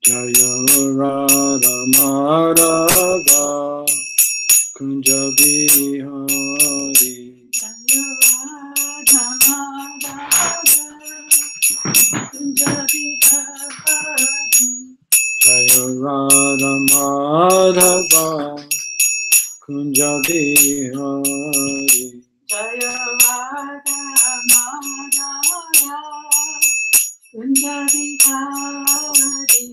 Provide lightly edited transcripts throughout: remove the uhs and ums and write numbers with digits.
Jaya Radha Madhava Kunja Bihari. Jaya Radha Madhava Kunja Bihari. Jaya Radha Madhava Kunja Bihari. Jaya Radha Madhava Kunja Bihari.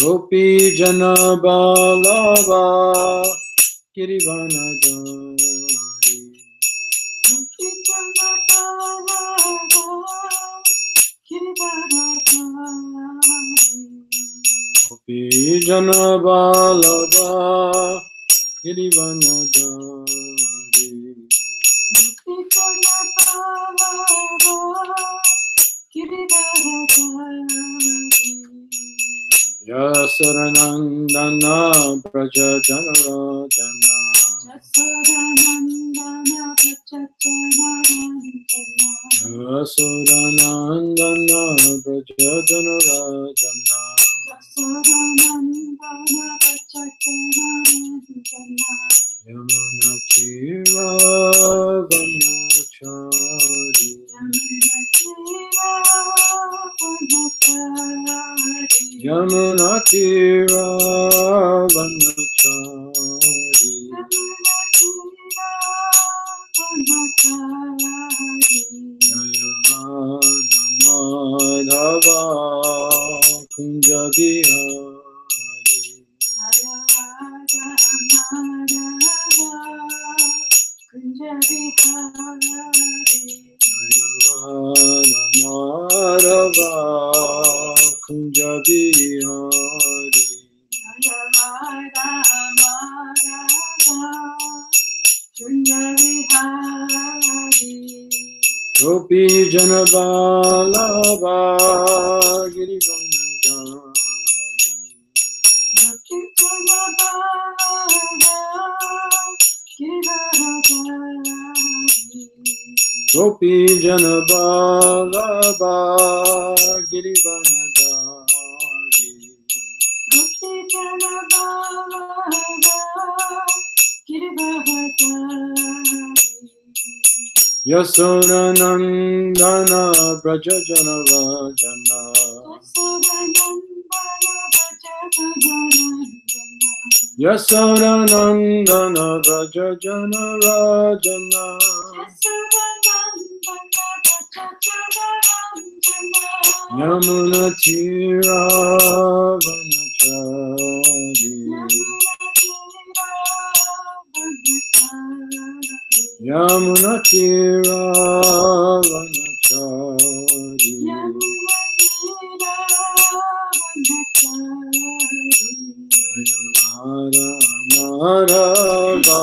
Gopi Jana Balava Girivana Jari. Gopi Jana Balava Girivana Jari. Gopi Jana Balava Girivana Jari. Gopi Jana Balava Girivana Jari. Yasaranandana Praja Janarajana. Yasodanandana Prachajanarajana. Yasaranandana Praja Janarajana. Yasodanandana Prachajanarajana. Yamuna Tira Vanachari. Yamuna Tira Vanachari. Jaya Radha Madhava Kunja Bihari. Jaya Radha Madhava Kunja Bihari. Jaya Radha Madhava Kunja Bihari. Jaya Radha Madhava Kunja Bihari. Gopi Jana Balava Girivana Jari. Gopi Jana Balava Girivana Jari. Gopi Jana Balava Girivana Jari. Gopi Jana Balava Girivana Jari. Yasodanandana Praja Janarajana. Yasodanandana Praja Janarajana. Yamuna Tira Vanachari. Yamuna Tira Vanachari. Jaya Radha Madhava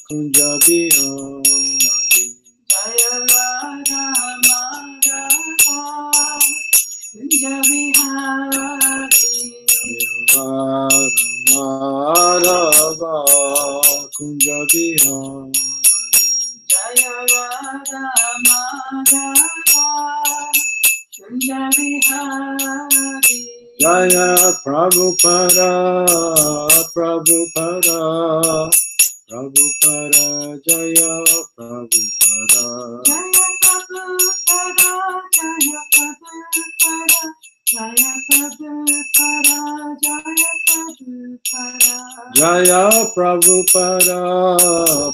Kunja Bihari. Jaya Radha Madhava Kunja Bihari. Radha Madhava Kunja Bihari. Jaya Radha Madhava Kunja Bihari. Jaya Prabhupada Prabhupada Prabhupada Jaya Prabhupada. Jaya Prabhupada Jaya Prabhupada Jaya Prabhupada Jaya Prabhupada. Jaya Prabhupada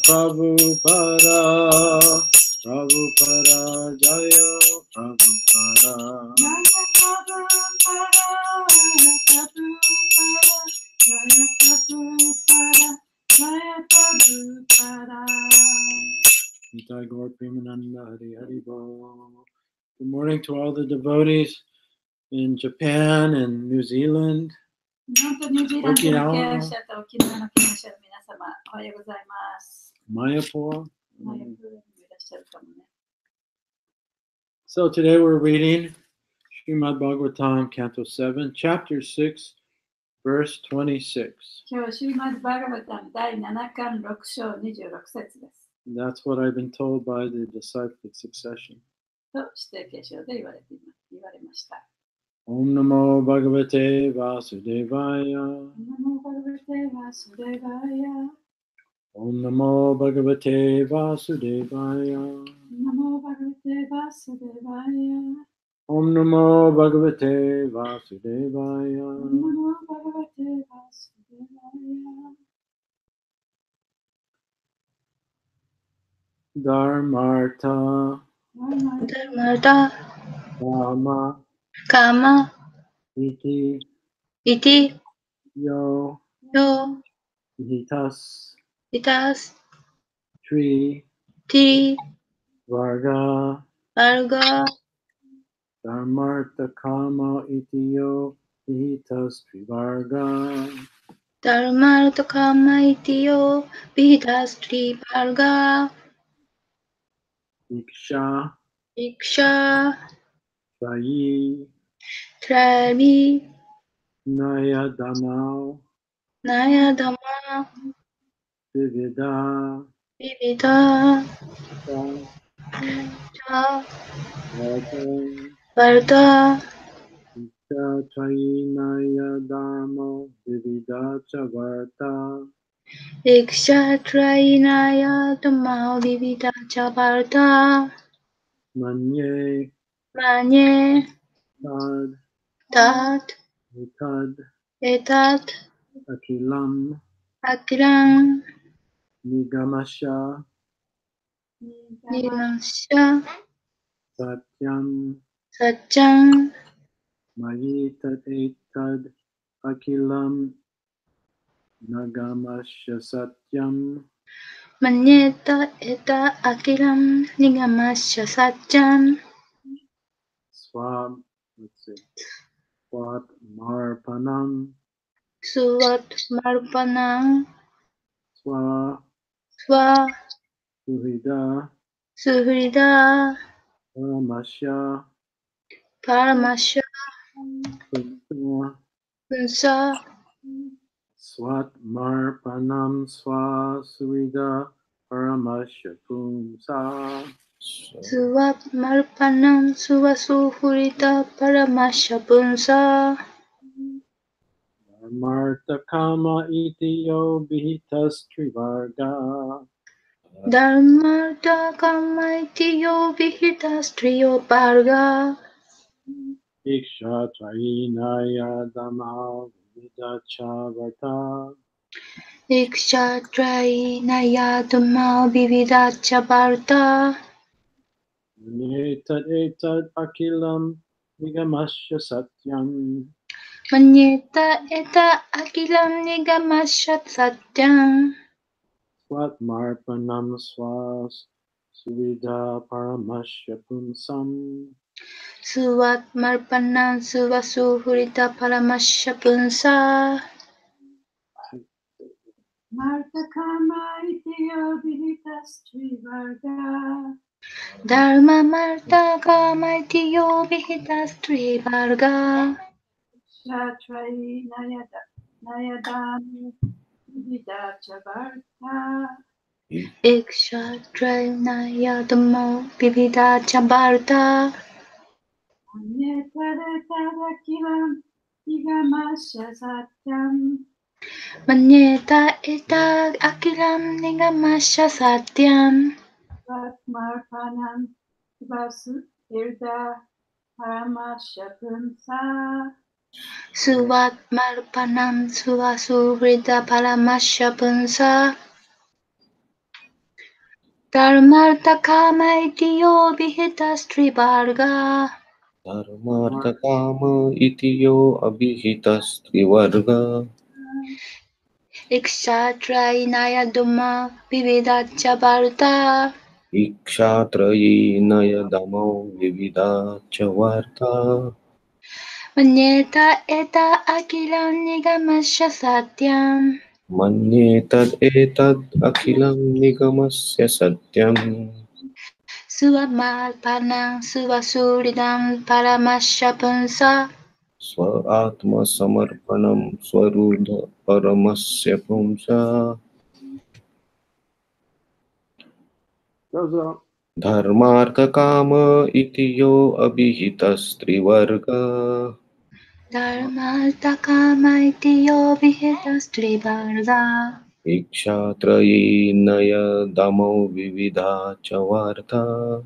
Prabhupada Prabhupada Jaya Prabhupada. Jaya Prabhupada Prabhupada Jaya Prabhupada Jaya Prabhupada. Nitai Gaur Premananda Hari Hari Bol. Good morning to all the devotees in Japan and New Zealand. 日本とニュージーランドの敬愛者と沖縄の敬愛者の皆様、おはようございます。 Mayapur. マヤプールにもいらっしゃるかもね。 So today we're reading Srimad Bhagavatam, Canto 7, Chapter 6, Verse 26. 今日はシュリマッド・バーガバタム第7巻6章26節です。 That's what I've been told by the disciplic succession. と指定継承で言われました。Om Namo Bhagavate Vasudevaya. Namo Bhagavate Vasudevaya. Om Namo Bhagavate Vasudevaya. Namo Bhagavate Vasudevaya. Om Namo Bhagavate Vasudevaya. Namo Bhagavate Vasudevaya. Dharmartha. Dharmartha Kama. Kama Iti. Iti Yo. Yo Hitas. Itas Tri. Tiri Varga. Varga Dharmartha Kama Iti Yo. Hitas Trivarga. Dharmartha Kama Iti Yo Vihitas Tri Varga Iksha. Iksha Trayi. Travi Naya Damao. Naya Dhamma Vivida. Vivida Cha Varga. Varta Chainaya Dharma Vividacha Varta Iksha Trainaya Dhamma Vivida Cha Varta Manye Manye Tad Tat Vitad Etat Akilam Akiram Nigamasha Nimasya Satyam Satyam Mayitad Etad Akilam Nagamasha Satyam Manyeta Eta Akiram Nigamasya Satyam Swab let's see Swat Marpanam Suvat Marpanang Swa Swa Suhida Suhrida Paramasya Paramasya Punsa Punsa Swat Marpanam Swa Suida Paramasya Punsa Suvat Marpanam Suvasuhurita Paramasya Punsa Dharmartha Kama Iti Yo Vihitas Trivarga Dharmartha Kamaitiyo Vihitas Triyo Parga Iksha Trainaya Dhamma Vividacha Varta Ikshatra Nayadama Vividacha Bharta Etad Etad Akilam Nigamasya Satyam Manyeta Eta Akilam Nigamashat Satyam Swat Marpanam Swas Suvidha Paramasya Punsam Suvat Marpanam Suvasuhurita Paramasya Punsa Marta Kama Itya Vihitas Trivarga. Dharma Marta Kamaitiyo Vihitas Trivarga Shatrai Nayadam Vidacha Bharta. Ikshatra Nayadama Vividacha Bharta Anyatadakilam Igamasya Satyam. Manyeta Eta Akilam Nigamasya Satyam Vatmarpanam Vasu Irda Paramasya Punsa. Suvat Marpanam Suvasuhrita Paramasya Punsa Dharmartha Kamaitiyo Vihitas Trivarga धर्मार्थकाम इति यो अभिहितस्त्रिवर्ग Ikshatra Vividacha Bharta इक्षात्रयी नयदमौ विविधा च वार्ता Manyeta Eta Akilam Nigamasya Satyam मन्ये तद् अखिलं निगमस्य सत्यम् Suvamalpanam Suvasuridam Paramasya Punsa स्व आत्मसमर्पणं स्वरुध परमस्य पुंसा धर्मार्थकाम इति यो अभिहितस्त्रिवर्ग Dharmaltakamaitiyo vihidastrivarga. Ikshatrayinaya damo vivida chavarta.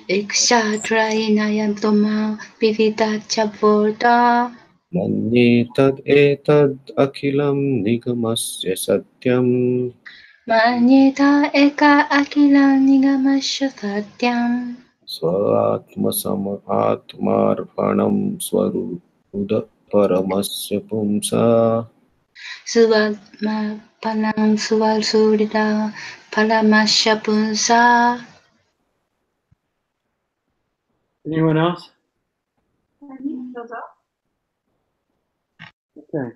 Ikshatrayinaya doma vividachavorta. Manye tad etad akilam nigamasya satyam. Manyeta eka akilam nigamasya satyam. Swatma atmarpanam swaruda paramasya pumsa. Suvatma panam suvalsurita paramasya punsa. Anyone else? どうぞ。 Okay.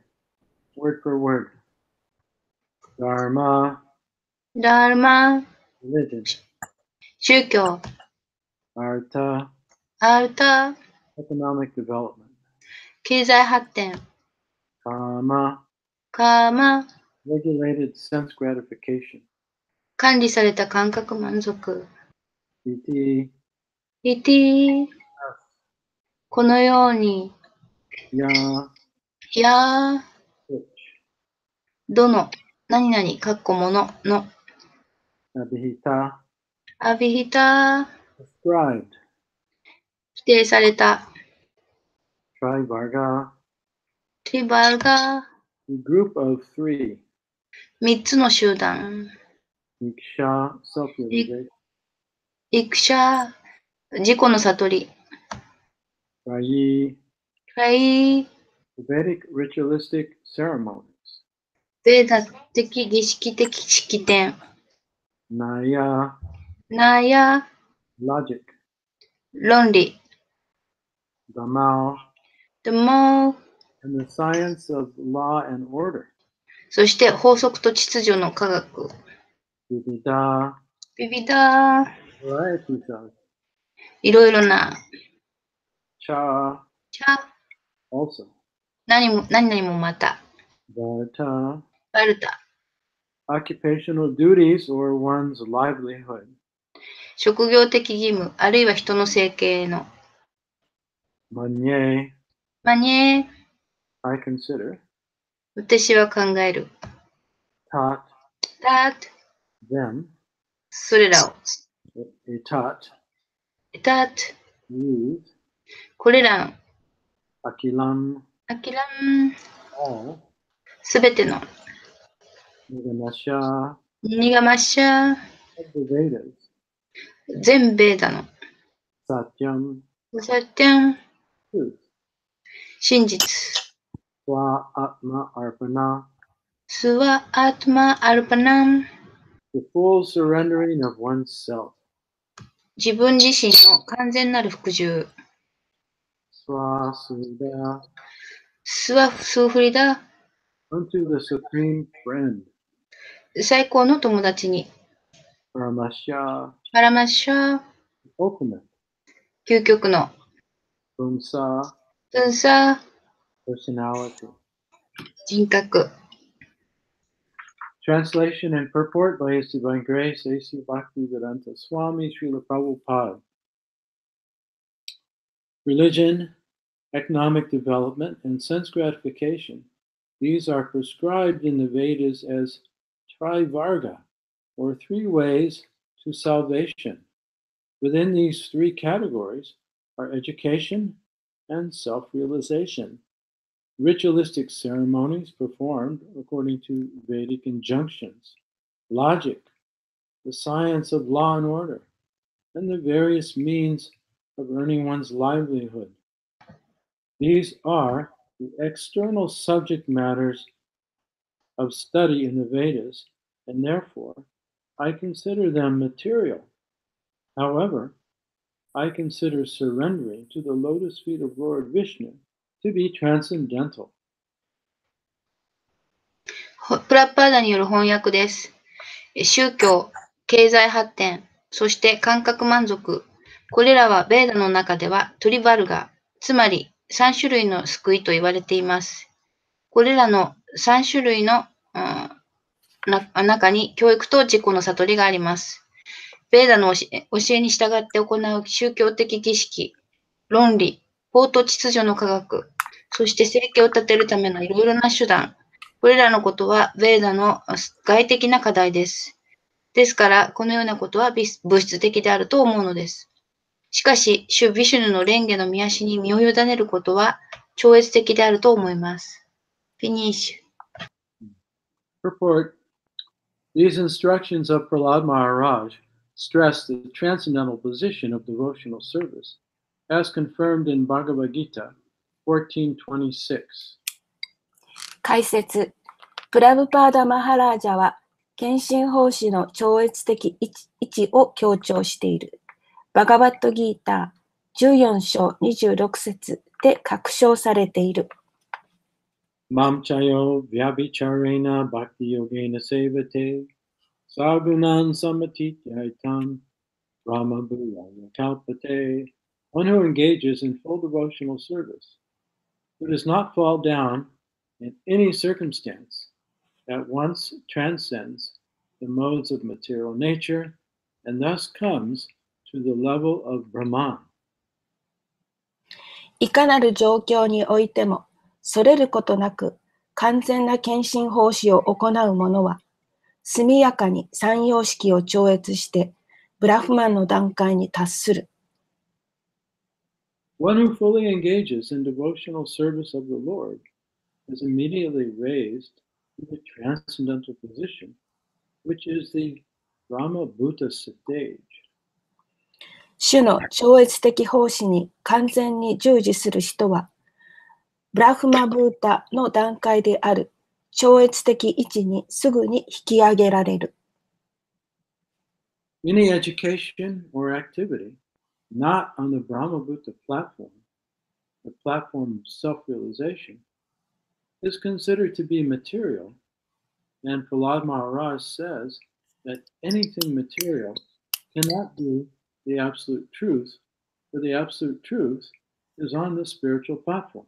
Word for word. Dharma, Dharma, religion. 宗教。 Artha, アルタ、 economic development. 経済発展。 Kama, カーマ、 regulated sense gratification. 管理された感覚満足。 Iti, イティ、このように。 ya, やー、 which. どの、何々、かっこもの、の。 Abhita, アビヒタ、 ascribed. 否定された。 Trivarga, トリバルが、 a group of three. 三つの集団。 Iksha, self-realization. イクシャ、自己の悟り。 Rayi, ライ、 Vedic ritualistic ceremonies. ベーダ的儀式的式典。 Naya, ナヤ、 logic. 論理。 Damal, でも、 and the science of law and order. そして法則と秩序の科学。 Vivida, ビビダー、 varieties of. いろいろな。 Cha, チャ、 also. 何々もまた。 Varta, バルタ、 occupational duties or one's livelihood. 職業的義務、あるいは人の生計の。 Manye, マニエ、 I consider. 私は考える。 Tat, that、 them. それらを。 Etat, that、 these. これらの。 Akilam, アキラン、 all. すべての。 Nigamasha, ニガマッシャ、 of the Vedas. 全ベーダの。 Satyam, サッテン、 truth. 真実。 Swa Atma Arpana, スワアートマアルパナン、 the full surrendering of oneself. 自分自身の完全なる服従。 Swa Suda, スワスーフリダ、 unto the supreme friend. 最高の友達に。 Paramasya, パラマッシャ、 ultimate. 究極の。 Pumsa, プンサ、 personality. 人格。 Translation and purport by His Divine Grace, A.C. Bhaktivedanta Swami Srila Prabhupada. Religion, economic development, and sense gratification. These are prescribed in the Vedas as trivarga, or three ways to salvation. Within these three categories are education and self-realization, ritualistic ceremonies performed according to Vedic injunctions, logic, the science of law and order, and the various means of earning one's livelihood. These are the external subject matters of study in the Vedas, and therefore I consider them material. However, I consider surrendering to the lotus feet of Lord Vishnu to be transcendental. プラッパーダによる翻訳です。宗教、経済発展、そして感覚満足。これらはベーダの中ではトリバルガ、つまり3種類の救いと言われています。これらの3種類の、中に教育と自己の悟りがあります。ベーダの教えに従って行う宗教的儀式、論理、法と秩序の科学、そして生計を立てるためのいろいろな手段。これらのことはヴェーダの外的な課題です。ですから、このようなことは物質的であると思うのです。しかし、主ビシュヌの蓮華の御足に身を委ねることは超越的であると思います。フィニッシュ。Purport. These instructions of Prahlad Maharaj stress the transcendental position of devotional service, as confirmed in Bhagavad Gita 14:26. 解説。プラブパーダ・マハラージャは、献身奉仕の超越的位置を強調している。バガバットギーター14章26節で確証されている。Mam chayo vyabhicharena bhakti yogena sevate sagunan samatityaitam brahma bhuyaya kalpate. One who engages in full devotional service, who does not fall down in any circumstance, at once transcends the modes of material nature and thus comes to the level of Brahman. いかなる状況においても、それることなく完全な献身奉仕を行う者は、速やかに三様式を超越して、ブラフマンの段階に達する。One who fully engages in devotional service of the Lord is immediately raised to the transcendental position, which is the Brahma Bhuta stage. 主の超越的奉仕に完全に従事する人は、ブラフマブータの段階である超越的位置にすぐに引き上げられる。Any education or activity not on the Brahma Bhuta platform, the platform of self-realization, is considered to be material, and Prahlad Maharaj says that anything material cannot be the absolute truth, for the absolute truth is on the spiritual platform.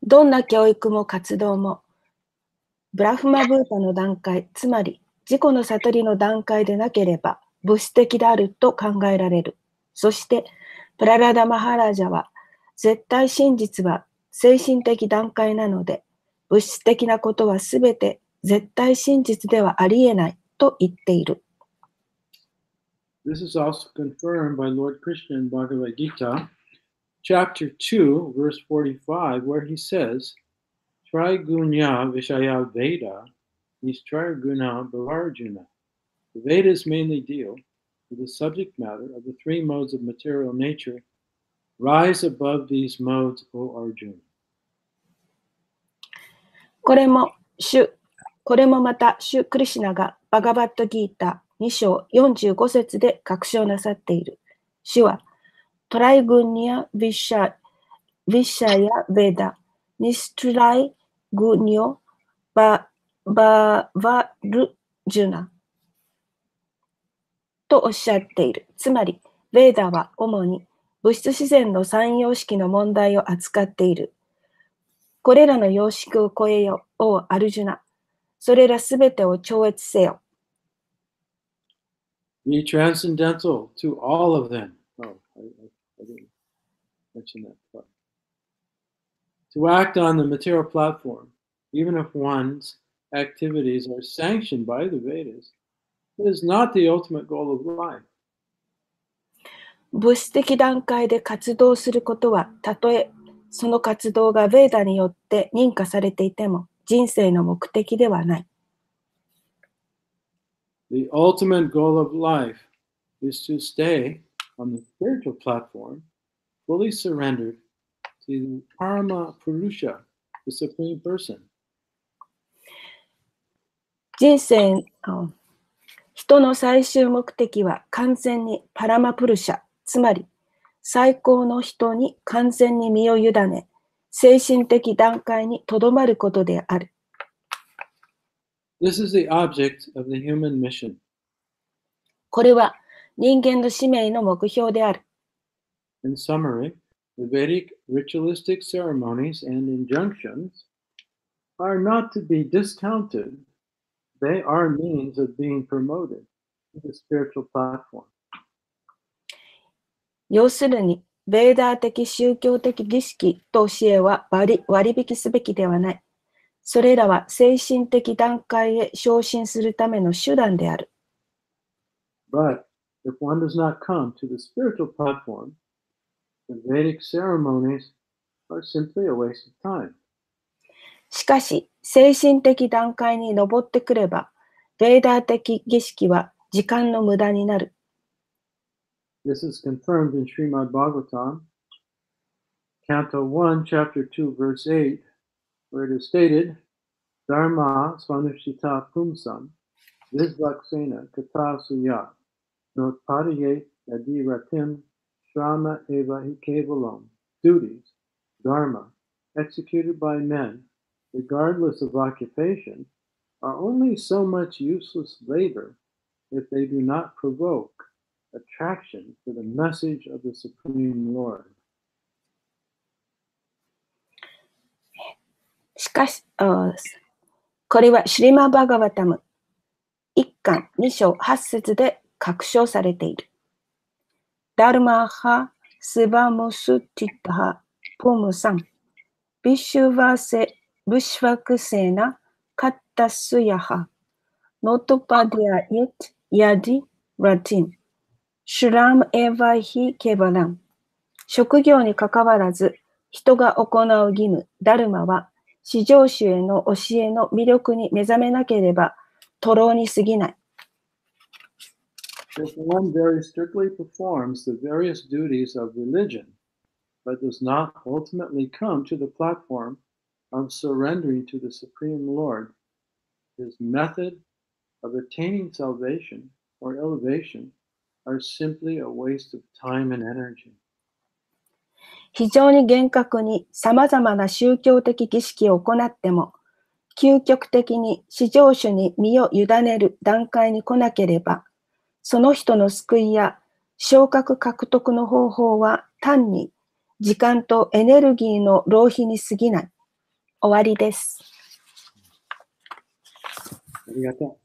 どんな教育も活動も、ブラフマブータの段階、つまり自己の悟りの段階でなければ物質的であると考えられる。そして、プララダ・マハラージャは、絶対真実は精神的段階なので、物質的なことはすべて絶対真実ではありえないと言っている。This is also confirmed by Lord Krishna in Bhagavad Gita, chapter 2, verse 45, where he says, Trigunya Vishaya Veda is Triguna Bhavarjuna. The Vedas mainly deal with the subject matter of the three modes of material nature. Rise above these modes, O Arjuna. これもまた、主クリシュナがバガバットギータ2章45節で確証なさっている。主は、トライグニア・ヴィシャヤ・ヴェダ、ニストライグニョ・ババルジュナとおっしゃっている。つまり、ヴェーダは主に物質自然の三様式の問題を扱っている。これらの様式を超えよ、おアルジュナ。それらすべてを超越せよ。Be transcendental to all of them. Oh, I didn't mention that part. To act on the material platform, even if one's activities are sanctioned by the Vedas, is not the ultimate goal of life. 物質的段階で活動することは、たとえその活動がヴェーダによって認可されていても、人生の目的ではない。The ultimate goal of life is to stay on the spiritual platform, fully surrendered to the Parama Purusha, the Supreme Person. 人の最終目的は完全にパラマプルシャ、つまり最高の人に完全に身を委ね、精神的段階にとどまることである。This is the object of the human mission. これは人間の使命の目標である。In summary, the Vedic ritualistic ceremonies and injunctions are not to be discounted. They are means of being promoted to the spiritual platform. 要するに、ベーダー的宗教的儀式と教えは割引すべきではない。それらは精神的段階へ昇進するための手段である。But if one does not come to the spiritual platform, the Vedic ceremonies are simply a waste of time. しかし、精神的段階に上ってくれば、ベーダー的儀式は時間の無駄になる。This is confirmed in Srimad Bhagavatam, Canto 1, Chapter 2, Verse 8, where it is stated, Dharma svanushita pumsam visvaksena kata suya notpadaye yadiratim shrama eva hi kevalam. Duties, dharma, executed by men, regardless of occupation, are only so much useless labor if they do not provoke attraction to the message of the Supreme Lord. しかし、これはシュリマ・バガバタム1巻2章8節で確証されている。ダルマハ・スバムスティタハ・ポムサン、ビシュワセ・ブシファクセーナ・カッタスヤハ、ノトパディア・イッヤディ・ラティン、シュラム・エヴァヒ・ケバラン。職業にかかわらず、人が行う義務、ダルマは、至上主への教えの魅力に目覚めなければ、徒労に過ぎない。If one very strictly performs the various duties of religion, but does not ultimately come to the platform of surrendering to the Supreme Lord, his method of attaining salvation or elevation are simply a waste of time and energy. 非常に厳格に様々な宗教的儀式を行っても、究極的に至上主に身を委ねる段階に来なければ、その人の救いや昇格獲得の方法は単に時間とエネルギーの浪費に過ぎない。終わりです。ありがとう。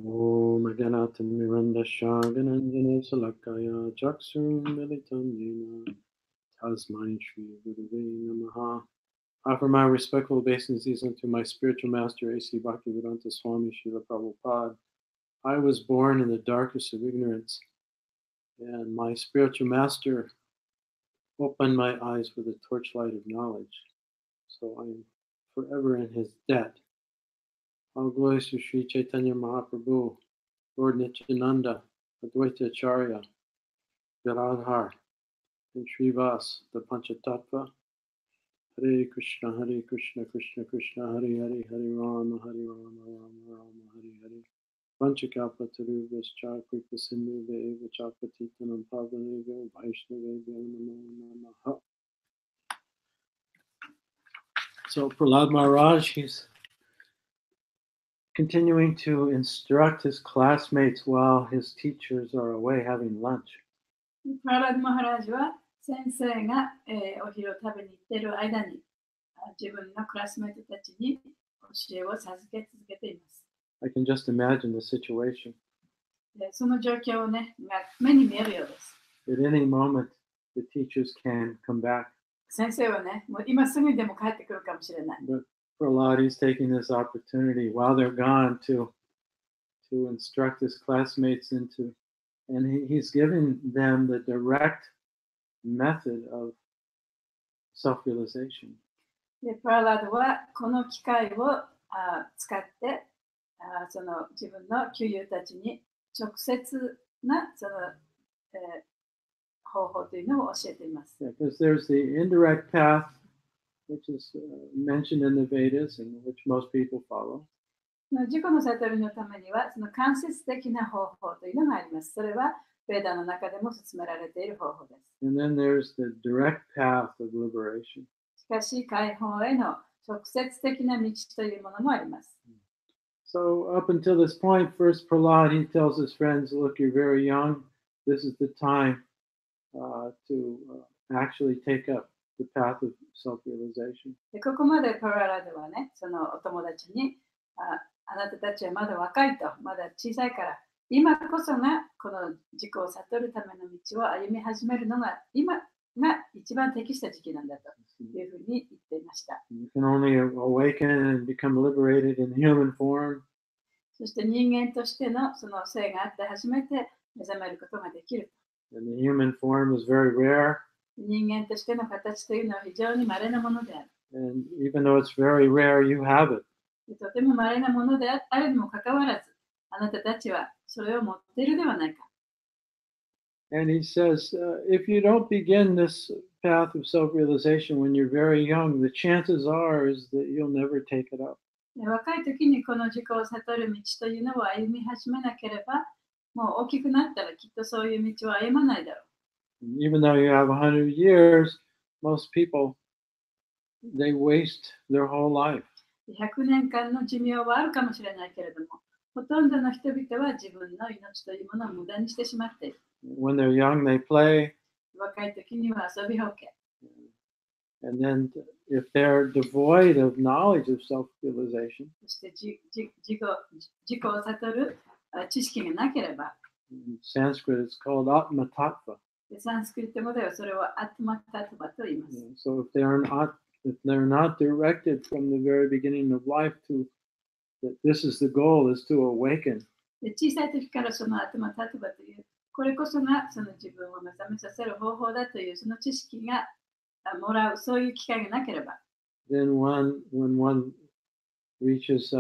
Om Adanatam Miranda Shagananjana Salakaya Jaksum Militam Yena Tasmai Shri Gurave Namaha. Offer my respectful obeisances unto my spiritual master A.C. Bhaktivedanta Swami Srila Prabhupada. I was born in the darkest of ignorance, and my spiritual master opened my eyes with a torchlight of knowledge. So I am forever in his debt. All glories to Sri Chaitanya Mahaprabhu, Lord Nityananda, Advaita Acharya, Gadadhar, and Srivas, the Panchatattva. Hare Krishna, Krishna Krishna, Hare Hare, Hare Rama, Rama Rama, Hare Hare. Panchakalpa Tarubhascha Kripa Sindhu Deva Chapatitanam Pavaneva Vaishnaveva Namo Namaha. So Prahlad Maharaj, he's continuing to instruct his classmates while his teachers are away having lunch. プララド・マハラージは先生が、お昼を食べに行っている間に自分のクラスメートたちに教えを授け続けています。I can just imagine the situation. でその状況をね、目に見えるようです。At any moment, the teachers can come back. 先生はね、もう今すぐにでも帰ってくるかもしれない。But Prahlad, he's taking this opportunity while they're gone to instruct his classmates and he's giving them the direct method of self-realization. でプララドはこの機会を使ってその自分の旧友たちに直接なその、方法というのを教えています。Because there's the indirect path, which is mentioned in the Vedas and which most people follow. 自己の悟りのためにはその間接的な方法というのがあります。それはベーダの中でも進められている方法です。And then there's the direct path of liberation. しかし解放への直接的な道というものもあります。So up until this point, first Prahlad, he tells his friends, look, you're very young. This is the time to actually take up the path of self-realization. でここまでプララドはね、そのお友達にあなたたちはまだ若いと、まだ小さいから、今こそがこの自己を悟るための道を歩み始めるのが今が一番適した時期なんだというふうに言っていました。You can only awaken and become liberated in human form. そして人間としてのその性があって初めて目覚めることができる。And the human form is very rare. 人間としての形というのは非常に稀なものである。And even though it's very rare, you have it. とても稀なものであるにもかかわらず、あなたたちはそれを持っているではないか。And he says, if you don't begin this path of self-realization when you're very young, the chances are is that you'll never take it up. 若い時にこの自己を悟る道というのを歩み始めなければ、もう大きくなったらきっとそういう道を歩まないだろう。Even though you have 100 years, most people, they waste their whole life. 100年間の寿命はあるかもしれないけれども、ほとんどの人々は自分の命というものを無駄にしてしまっている。When they're young, they play. 若い時には遊びほうけ。And then if they're devoid of knowledge of self-realization, そして自己を悟る知識がなければ、in Sanskrit it's called Atma Tattva. サンスクリット語ではそれをアットマタトバと言います。So if they're not directed from the very beginning of life to that this is the goal is to awaken. 小さい時からそのアットマタトバという、これこそがその自分を目覚めさせる方法だというその知識がもらう、そういう機会がなければ。Then when one reaches,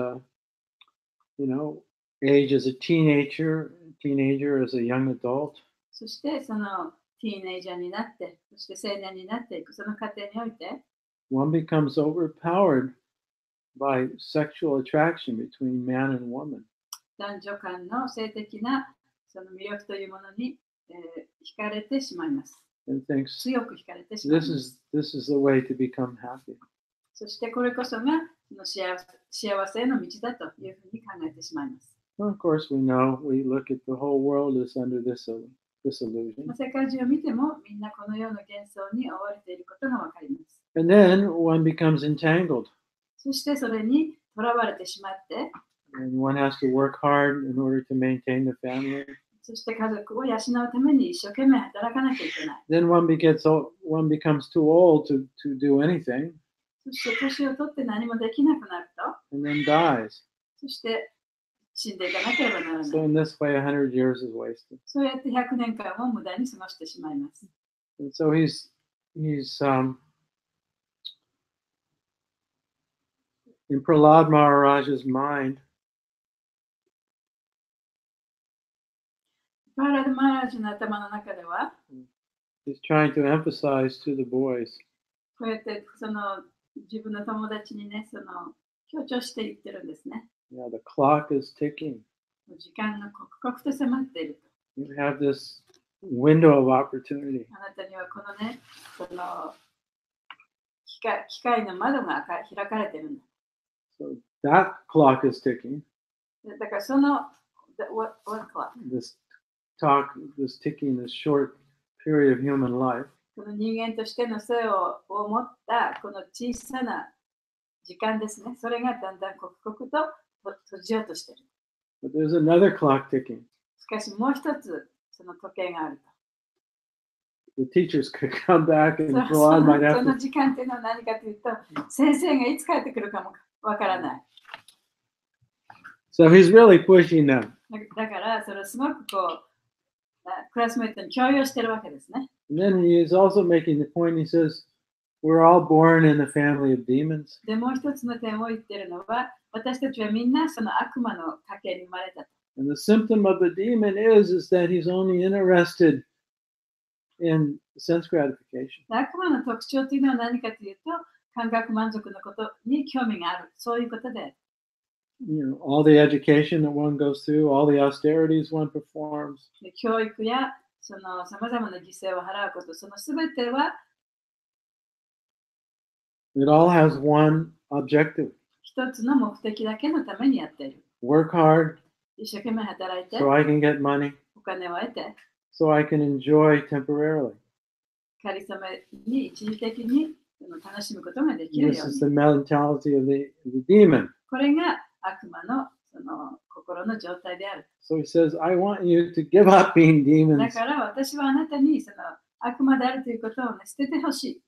age as a teenager as a young adult, そしてそのティーンエイジャーになって、そして青年になっていくその過程において、one becomes overpowered by sexual attraction between man and woman. 男女間の性的なその魅力というものに、惹かれてしまいます。And thinks 強く惹かれてしまいます。this is the way to become happy. そしてこれこそがその幸せへの道だというふうに考えてしまいます。Well, of course, we look at the whole world as under this illusion. 世界中を見てもみんなこのような幻想に追われていることがわかります。And then one becomes entangled. そしてそれにとらわれてしまって、And one has to work hard in order to maintain the family. そして家族を養うために一生懸命働かなきゃいけない。Then one becomes too old to do anything. そして年を取って何もできなくなると、And then dies. そして死んでいかなければならない。So in this way, 100 years is wasted. そうやって100年間を無駄に過ごしてしまいます。And so he's in Prahlad Maharaj's mind, パーラド・マーラージュの頭の中では、he's trying to emphasize to the boys, こうやってその自分の友達にね、その強調して言ってるんですね。the clock is ticking. 時間が刻々と迫っていると。You have this window of opportunity. あなたにはこのね、その機械の窓が開かれているんだ。So that clock is ticking. だからその、what clock? This ticking, this short period of human life. この人間としての性を持ったこの小さな時間ですね。それがだんだん刻々と閉じようとしている。But there's another clock ticking. しかしもう一つその時計があると。The teachers could come back and そ Prahlad might have の to. 時間っていうのは何かというと、先生がいつ帰ってくるかもわからない。So he's really pushing them. だからそれをすごくこうクラスメートに強要してるわけですね。And then he is also making the point, he says, we're all born in a family of demons. でもう一つの点を言ってるのは、私たちはみんなその悪魔の家系に生まれたと。And the symptom of the demon is that he's only interested in sense gratification. 悪魔の特徴というのは何かというと、感覚満足のことに興味がある。そういうことで。All the education that one goes through, all the austerities one performs. 教育やその様々な犠牲を払うこと、そのすべては It all has one objective. 一つの目的だけのためにやっている。Work hard 一生懸命働いて、 so I can get money, お金を得て、 so I can enjoy temporarily. かりそめに一時的に楽しむことができる This よう is に。 the mentality of the demon. これが悪魔のその心の状態である。So he says, I want you to give up being だ demons. から私はあなたにその悪魔であるということを、ね、捨ててほしい。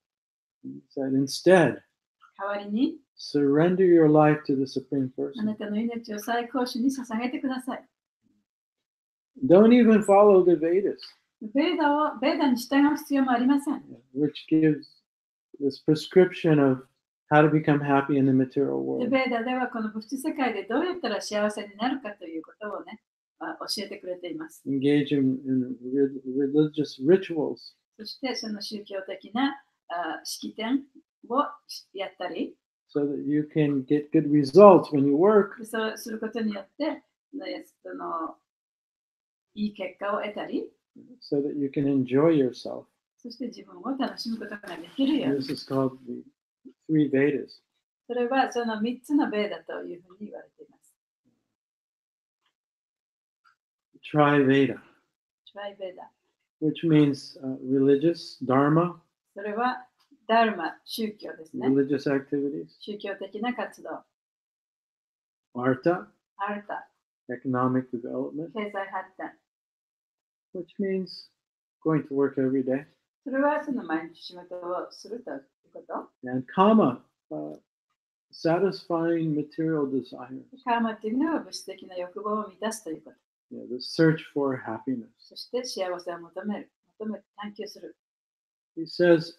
He said, instead, 代わりに surrender your life to the Supreme あな Person. たの命を最高主に捧げてください。 Don't even follow the Vedas, ベーダに従う必要もありません。 which gives this prescription of how to become happy in the material で world. ベーダではこの物質世界でどうやったら幸せになるかということをね、教えてくれています。 Engage in religious rituals そしてその宗教的な式典をやったり、 so that you can get good results when you work. そうすることによって、ね、そのいい結果を得たり、 So that you can enjoy yourself. そして自分を楽しむことができるよう And に。 this is called the three Vedas. それはその3つのベーダというふうに言われています。 Tri-Veda, トライベーダ。 which means religious, dharma, それはダルマ、宗教ですね。 religious activities, 宗教的な活動。 artha, アルタ、 economic development, 経済発展。 which means going to work every day, それはその毎日仕事をするということ。 and kama, satisfying material desires. カーマっていうのは物質的な欲望を満たすということ。 The search for happiness. そして幸せを求める、探求する。 He says,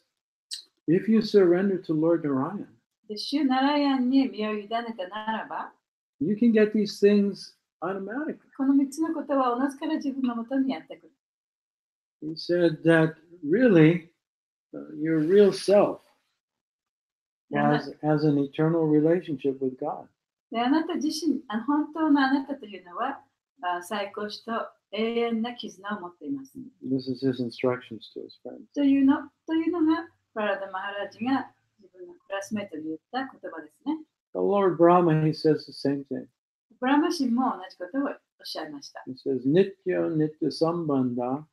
if you surrender to Lord Narayan, で、主ナラヤンに身を委ねたならば、 you can get these things automatically. この3つのことはおのずから自分のもとにやってくる。 He said that really your real self has an eternal relationship with God. で、あなた自身、本当のあなたというのは、最高主と永遠な絆を持っています。 This is his instructions to his friends. というのが、プラダ・マハラジが自分のクラスメートに言った言葉ですね。 The Lord Brahma, he says the same thing. ブラマ神も同じことをおっしゃいました。 He says, Nitya Nitya Sambandha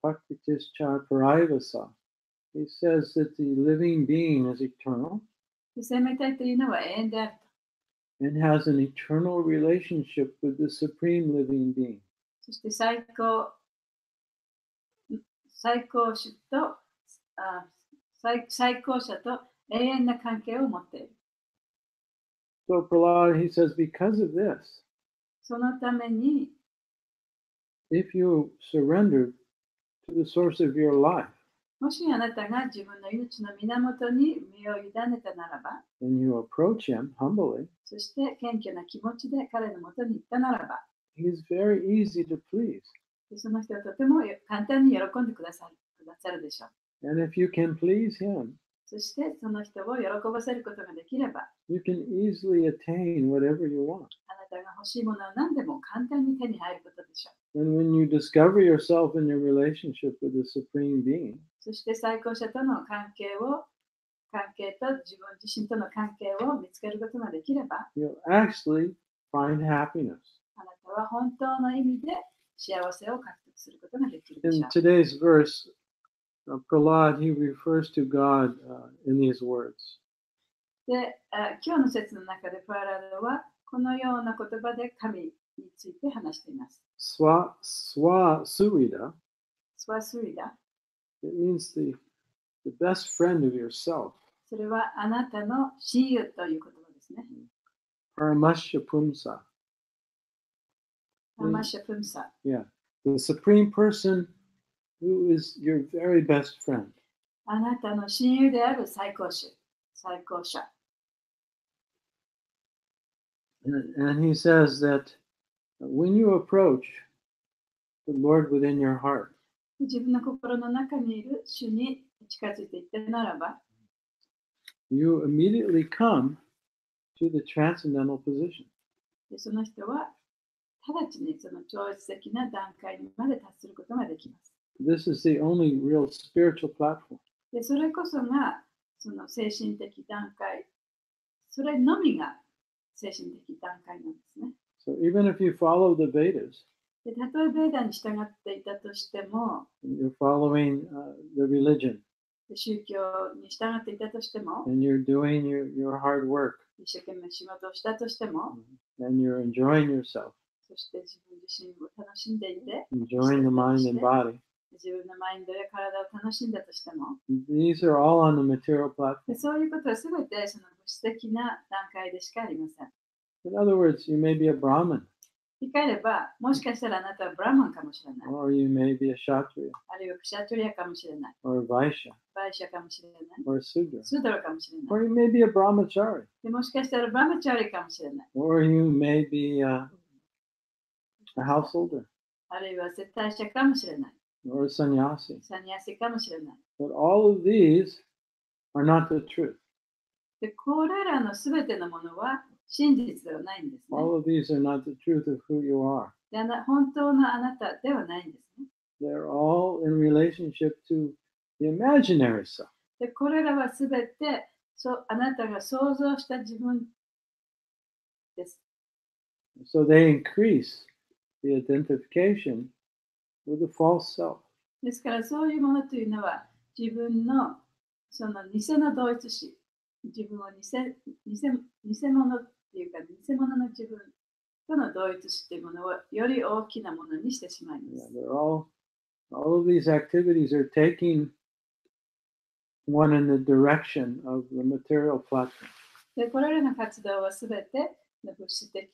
Bhaktitischa Parayvasa. He says that the living being is eternal 生命体というのは永遠であると。 and has an eternal relationship with the supreme living being. そして最高主と最高者と永遠な関係を持っている。 So Prahlad, he says, because of this, そのために、 if you surrender to the source of your life もしあなたが自分の命の源に身を委ねたならば、 and you approach him humbly, そして謙虚な気持ちで彼のもとに行ったならば、 he's very easy to please. その人はとても簡単に喜んでくださるでしょう。 And if you can please him, そしてその人を喜ばせることができれば、 you can easily attain whatever you want. あなたが欲しいものは何でも簡単に手に入ることでしょう。 And when you discover yourself in your relationship with the Supreme Being, そして最高者との関係と自分自身との関係を見つけることができれば、 you'll actually find happiness. あなたは本当の意味で幸せを獲得することができるで In しょう。 today's verse, Prahlad, he refers to God in these words. で、今日の説の中でプララダはこのような言葉で神について話しています。 Swasuida, スワスリダ、 it means the best friend of yourself. それはあなたの親友という言葉ですね。 Paramasya Pumsa, パマシャプムサ、 yeah, the Supreme Person who is your very best friend. あなたの親友である最高者。 And he says that when you approach the Lord within your heart, 自分の心の中にいる主に近づいていったならば、 you immediately come to the transcendental position. でその人は直ちにその超越的な段階にまで達することができます。 This is the only real spiritual platform. でそれこそがその精神的段階、それのみが精神的段階なんですね。 So even if you follow the Vedas, でたとえベーダに従っていたとしても、 you're following the religion, 宗教に従っていたとしても、 and you're doing your hard work, 一生懸命仕事をしたとしても、 and you're enjoying yourself, そして自分自身を楽しんでいて、 enjoying the mind and body. 自分のマインドや体を楽しんだとしても、 These are all on the material で platform. そういうことはすべてその物質的な段階でしかありません。 In other words, you may be a Brahmin, 言い換えれば、もしかしたらあなたはブラマンかもしれない。 or you may be a Kshatriya, あるいはクシャトリアかもしれない。 or a Vaishya, バイシャかもしれない。 or a Sudra, スードラかもしれない。 or you may be a Brahmachari, でもしかしたらブラマチャリかもしれない。 or you may be a householder, あるいは接待者かもしれない。 or a sannyasi. サニアシかもしれない。 But all of these are not the truth. で、これらのすべてのものは真実ではないんですね。 All of these are not the truth of who you are. で本当のあなたではないんですね。 They're all in relationship to the imaginary self. で、これらはすべてあなたが想像した自分です。 So they increase the identification with the false self. ですからそういうものというのは自分のその偽の同一視、自分を偽物っていうか偽物の自分との同一視というものをより大きなものにしてしまいま Yeah, す。 they're all of these activities are taking one in the direction of the material platform. で、これらの活動はすべて物質的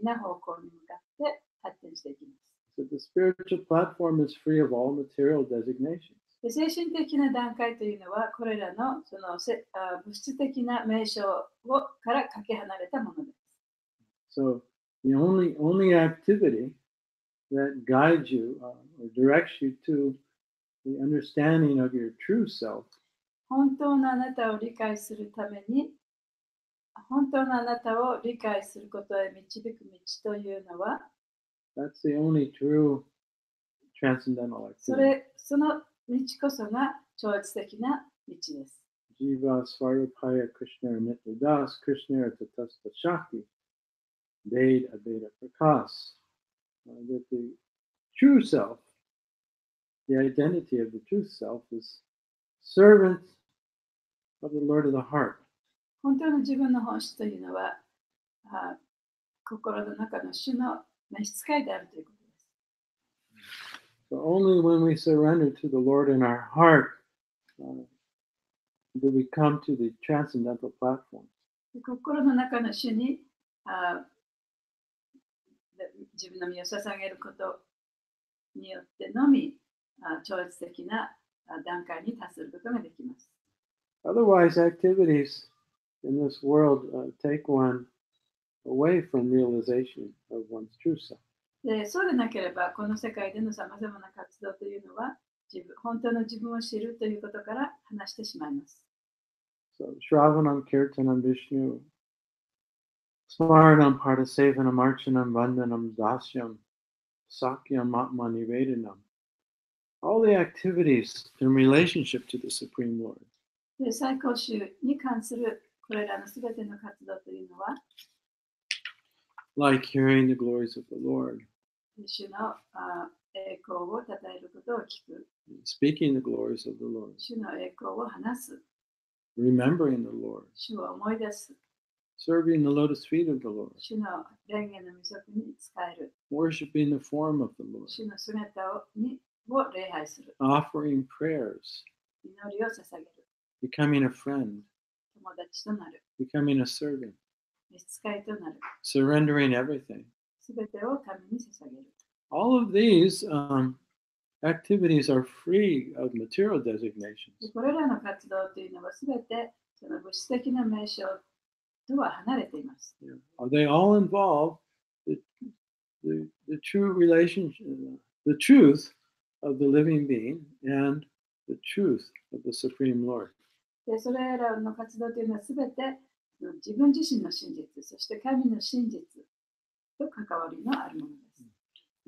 な方向に向かって発展していきます。 So the spiritual platform is free of all material designations. で、精神的な段階というのはこれらの物質的な名称からかけ離れたものです。 So the only activity that guides you or directs you to the understanding of your true self 本当のあなたを理解するために、本当のあなたを理解することへ導く道というのは、 that's the only true transcendental activity. その道こそが超越的な道です。 Jiva Svarupaya Krishna Nityadas Krishna Tatasta Shakti Ved Abeda Prakas. That the true self, the identity of the true self, is servant of the Lord of the heart. 本当の自分の本質というのは、心の中の主の召使いであるということです。 So only when we surrender to the Lord in our heart do we come to the transcendental platform. 心の中の主に自分の身を捧げることによってのみ超越的な段階に達することができます。 Otherwise, activities in this world take one away from realization of one's true self. で、そうでなければ、この世界でのさまざまな活動というのは本当の自分を知るということから離してしまいます。 So, Shravanam, Kirtanam, Vishnu, Smaranam, Pardasevanam, Archanam, Vandanam, Dasyam, Sakyam, Atma, Nivedanam. All the activities in relationship to the Supreme Lord. で、最高宗に関するこれらのすべての活動というのは、 Like hearing the glories of the Lord, 主の栄光を称えることを聞く、 speaking the glories of the Lord, 主の栄光を話す、 remembering the Lord, 主を思い出す、 serving the lotus feet of the Lord, 主の蓮華の御足に仕える、 worshiping the form of the Lord, 主の姿を礼拝する、 offering prayers, 祈りを捧げる、 becoming a friend, 友達となる、 becoming a servant, 召使いとなる、 surrendering everything. すべてを神に捧げる。 All of these activities are free of material で designations. これらの活動というのはすべてその物質的な名称とは離れています。 They all involve the true relationship, the truth of the living being and the truth of the Supreme Lord. でそれらの活動というのはすべて自分自身の真実、そして神の真実と関わりのあるものです。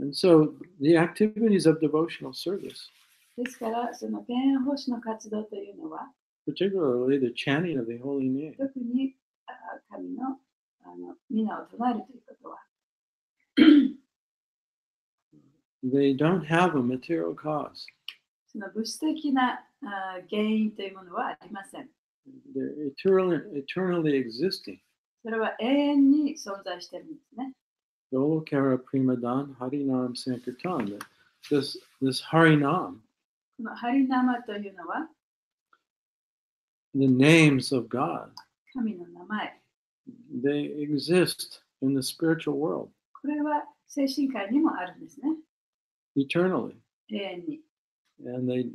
And so the activities of devotional service, ですから、その天奉仕の活動というのは、 particularly the chanting of the holy name, 特に神の皆を唱えるということは、 they don't have a material cause. その物質的な原因というものはありません。They're eternally existing. それは永遠に存在しているんですね。Dolokara Primadan Harinam Sankirtan. This Harinam, このハリナマというのは the names of God, 神の名前。 they exist in the spiritual world これは精神界にもあるんですね。 eternally, 永遠に。 and they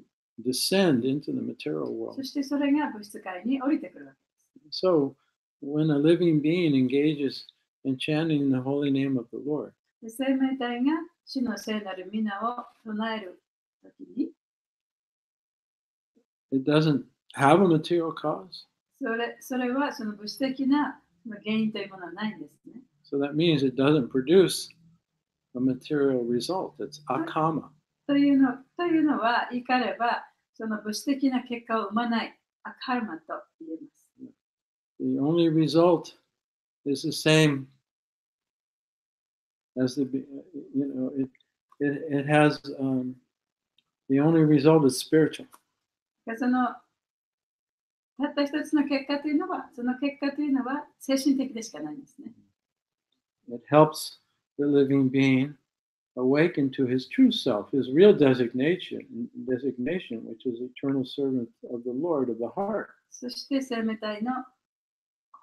descend into the material そ world. してそれが物質界に降りてくるわけです。 So, when a living being engages in chanting the holy name of the Lord, で生命体が主の聖なる皆を唱えるときに、 it doesn't have a material cause. それはその物質的な原因というものはないんですね。 So that means it doesn't produce a material result. It's akama. というのは、言い換えれば、その物質的な結果を生まないアカルマと言えます。 The only result is the same as it has, the only result is spiritual. そのたった一つの結果というのは、その結果というのは精神的でしかないんですね。 It helps the living being awaken to his true self, his real designation, which is eternal servant of the Lord of the heart. そして生命体の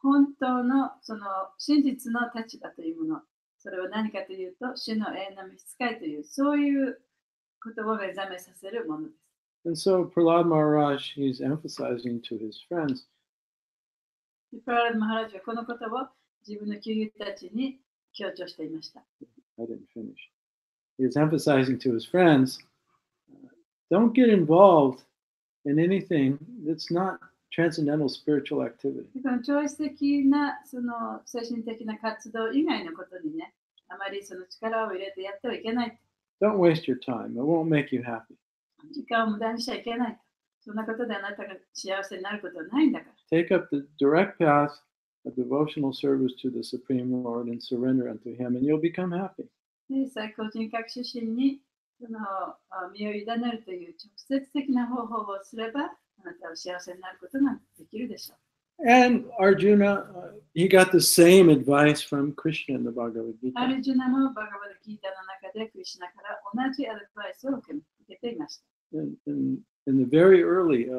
本当のその真実の立場というもの、それは何かというと、主の永遠の召使いという、そういうことを目覚めさせるものです。 And so Prahlad Maharaj, he's emphasizing to his friends, プララド・マハラジはこのことを自分の旧友たちに強調していました。 I didn't finish. He was emphasizing to his friends, don't get involved in anything that's not transcendental spiritual activity. この超越的なその精神的な活動以外のことにね、あまりその力を入れてやってはいけない。 Don't waste your time. It won't make you happy. 時間を無駄にしちゃいけない。そんなことであなたが幸せになることはないんだから。 Take up the direct path of devotional service to the Supreme Lord and surrender unto Him, and you'll become happy. で最高人格主神にその身を委ねるという直接的な方法をすれば、あなたは幸せになることができるでしょう。 And Arjuna, he got the same advice from Krishna in the Bhagavad ア Gita. ルジュナもバガバダ・ギータの中でクリシュナから同じアドバイスを受けていました。 In the very early,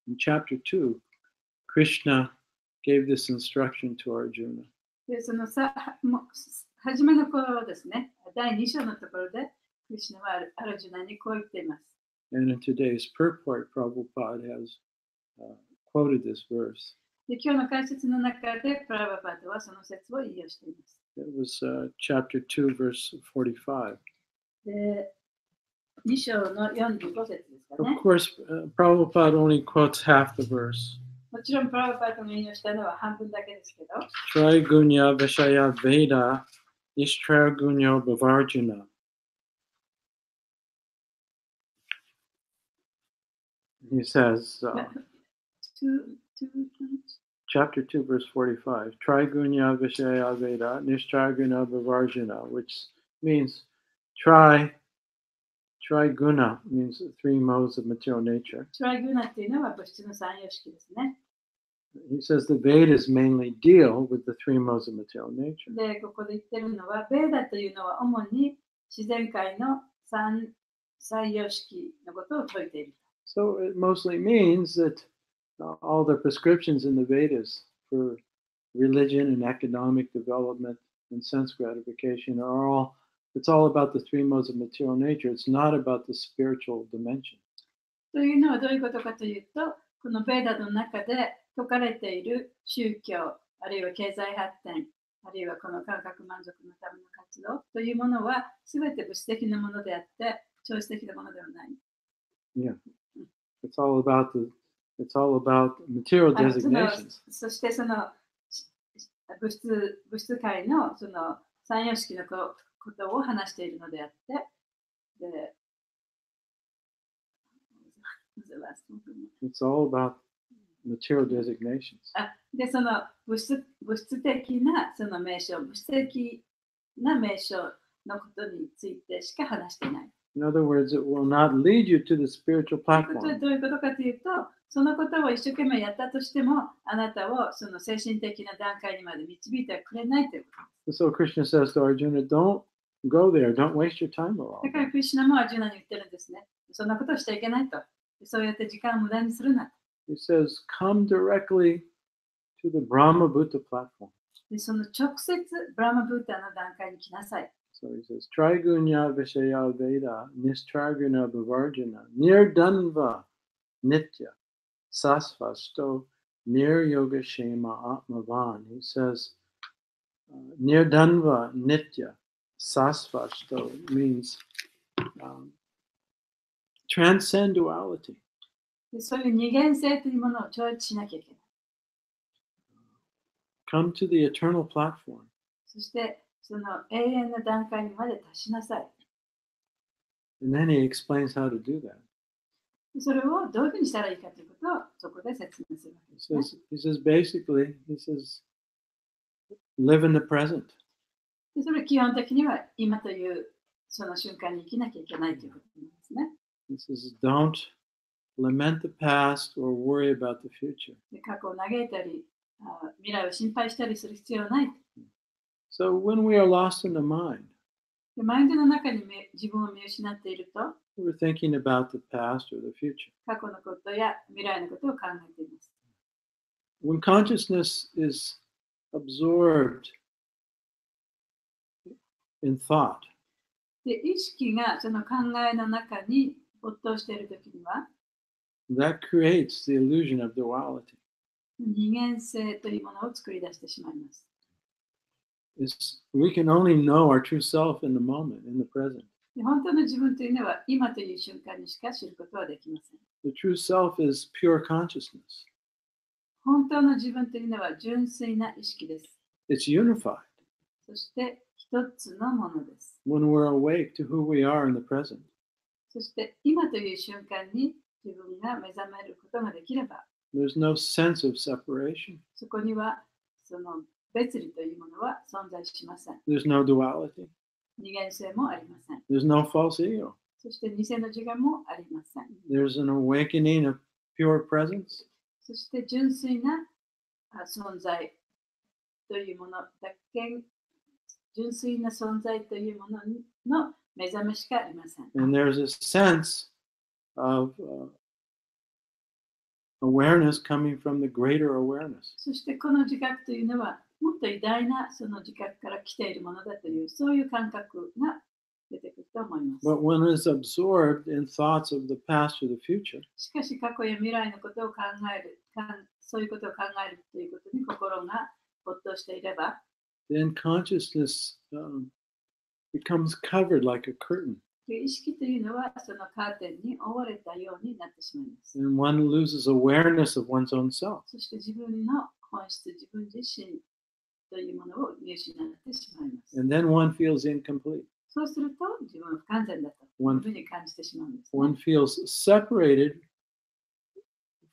in chapter 2, Krishna gave this instruction to Arjuna. でその初めの頃ですね、第2章のところで、クリシュナはアルジュナにこう言っています。 And in today's purport, Prabhupada has quoted this verse. で今日の解説の中で、プラバパートはその説を引用しています。 It was chapter 2, verse 45. で2章の45節ですか Of ね。 course, Prabhupada only quotes half the verse. もちろん、プラバパートが引用したのは半分だけですけど、 Trigunya Vishaya Veda Ishtragunyo Bhavarjuna. He says, chapter 2, verse 45, Trigunya Vishaya Veda Nishtraguna Bhavarjuna, which means Triguna means three modes of material nature. トライグナっていうのは物質の三様式ですね。 He says the Vedas mainly deal with the three modes of material nature. で、ここで言ってるのは、ベーダというのは主に自然界の三様式のことを説いている。 So it mostly means that all the prescriptions in the Vedas for religion and economic development and sense gratification it's all about the three modes of material nature. It's not about the spiritual dimension. というのはどういうことかというと、このベーダの中で説かれている宗教、あるいは経済発展、あるいはこの感覚満足のための活動というものは、すべて物質的なものであって、超質的なものではない。Yeah. It's all about material designations. そしてその物質界のその三様式のことを話しているのであって、で、It's all about material designations. で、その物質的なその名称、物質的な名称のことについてしか話していない。In other words, it will not lead you to the spiritual ということは platform. どういうことかというと、そのことを一生懸命やったとしても、あなたをその精神的な段階にまで導いてはくれないということ So Krishna says to Arjuna, don't go there. Don't waste your time with all だから that. クリシュナもアジュナに言ってるんですね。そんなことをしちゃいけないと。そうやって時間を無駄にするなと。 He says, come directly to the Brahma Bhuta platform. でその直接ブラマブータの段階に来なさい。 So he says, Trigunya Vishaya Veda, Nistraguna Bhavarjana, Nirdanva Nitya, Sasvasto, Nir Yoga Shema Atmavan. He says, Nirdanva Nitya, Sasvasto means transcend duality. でそういう二元性というものを超越しなきゃいけない。 Come to the eternal platform. そしてその永遠の段階にまで達しなさい。 And then he explains how to do that. でそれをどういうふうにしたらいいかということをそこで説明するわけですね。 He says basically, live in the present. でそれは基本的には今というその瞬間に生きなきゃいけないということなんですね。 He says, don't lament the past or worry about the future. で過去を嘆いたり、未来を心配したりする必要はない。 So when we are lost in the mind, でマインドの中に自分を見失っていると、 we're thinking about the past or the future. 過去のことや未来のことを考えています。 When consciousness is absorbed in thought, で意識がその考えの中に没頭しているときには、 that creates the illusion of duality. 二元性というものを作り出してしまいます。 We can only know our true self in the moment, in the present. で本当の自分というのは今という瞬間にしか知ることはできません。 The true self is pure consciousness. 本当の自分というのは純粋な意識です。 It's unified. そして一つのものです。 When we're awake to who we are in the present, そして今という瞬間に自分が目覚めることができれば、 there's no sense of separation. そこにはその別離というものは存在しません。 There's no duality. 二元性もありません。 There's no false ego. そして偽の自我もありません。 There's an awakening of pure presence. そして純粋な存在というものだけ、純粋な存在というものの目覚めしかありません。 And there's a sense of awareness coming from the greater awareness. そしてこの自覚というのはもっと偉大なその自覚から来ているものだというそういう感覚が出てくると思います。 But when it's absorbed in thoughts of the past or the future, しかし過去や未来のことを考える、そういうことを考えるということに心が没頭していれば、 then consciousness becomes covered like a curtain, 意識というのはそのカーテンに覆われたようになってしまいます。 and one loses awareness of one's own self. そして自分の本質、自分自身というものを見失ってしまいます。 And then one feels incomplete. そうすると自分は不完全だというふうに感じてしまうんです、ね。 One feels separated